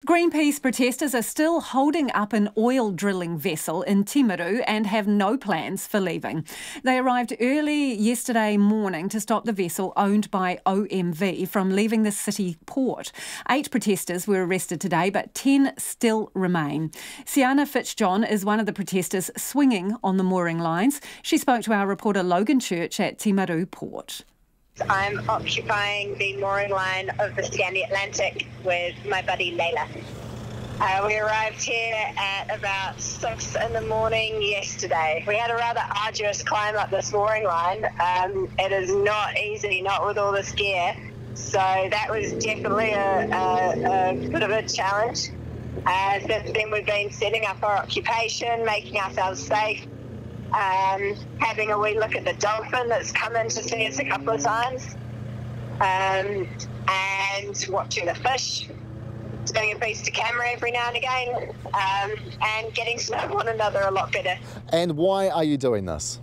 Greenpeace protesters are still holding up an oil drilling vessel in Timaru and have no plans for leaving. They arrived early yesterday morning to stop the vessel owned by OMV from leaving the city port. 8 protesters were arrested today, but 10 still remain. Siana Fitzjohn is one of the protesters swinging on the mooring lines. She spoke to our reporter Logan Church at Timaru Port. I'm occupying the mooring line of the Scandi Atlantic with my buddy Layla. We arrived here at about 6 in the morning yesterday. We had a rather arduous climb up this mooring line. It is not easy, not with all this gear. So that was definitely a bit of a challenge. Since then we've been setting up our occupation, making ourselves safe. Having a wee look at the dolphin that's come in to see us a couple of times, and watching the fish, doing a piece to camera every now and again, and getting to know one another a lot better. And why are you doing this?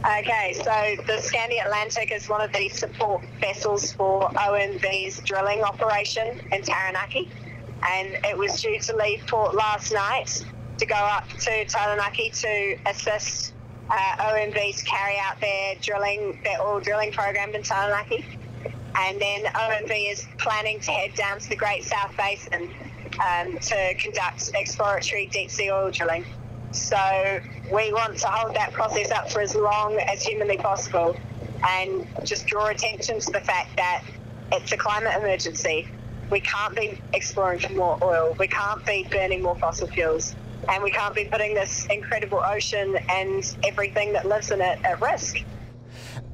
Okay, so the Scandi Atlantic is one of the support vessels for OMV's drilling operation in Taranaki, and it was due to leave port last night to go up to Taranaki to assist OMV to carry out their oil drilling program in Taranaki. And then OMV is planning to head down to the Great South Basin to conduct exploratory deep sea oil drilling. So we want to hold that process up for as long as humanly possible and just draw attention to the fact that it's a climate emergency. We can't be exploring for more oil. We can't be burning more fossil fuels. And we can't be putting this incredible ocean and everything that lives in it at risk.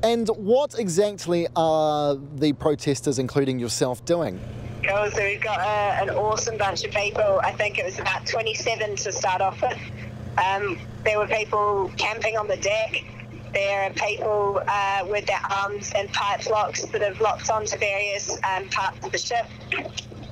And what exactly are the protesters, including yourself, doing? Cool, so we've got an awesome bunch of people. I think it was about 27 to start off with. There were people camping on the deck. There are people with their arms and pipe locks that have locked onto various parts of the ship.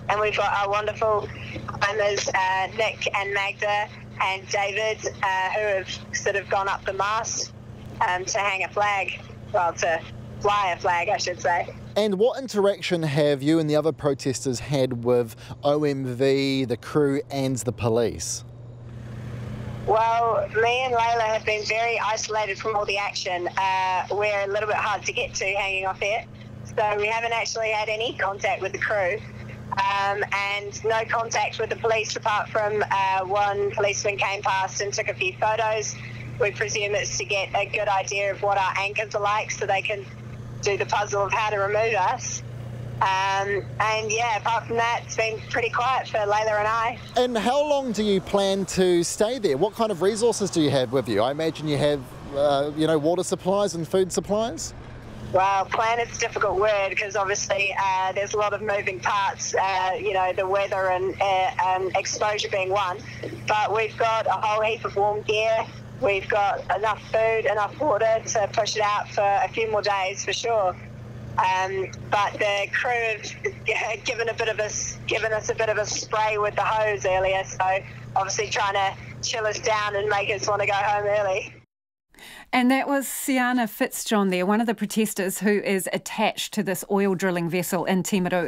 And we've got our wonderful climbers, Nick and Magda and David, who have sort of gone up the mast to hang a flag, well, to fly a flag, I should say. And what interaction have you and the other protesters had with OMV, the crew and the police? Well, me and Layla have been very isolated from all the action. We're a little bit hard to get to hanging off here, so we haven't actually had any contact with the crew. And no contact with the police apart from one policeman came past and took a few photos. We presume it's to get a good idea of what our anchors are like so they can do the puzzle of how to remove us. And yeah, apart from that, it's been pretty quiet for Layla and I. And how long do you plan to stay there? What kind of resources do you have with you? I imagine you have, water supplies and food supplies? Well, plan is a difficult word because obviously there's a lot of moving parts, the weather and exposure being one. But we've got a whole heap of warm gear. We've got enough food, enough water to push it out for a few more days for sure. But the crew have given us a bit of a spray with the hose earlier, so obviously trying to chill us down and make us want to go home early. And that was Siana Fitzjohn there, one of the protesters who is attached to this oil drilling vessel in Timaru.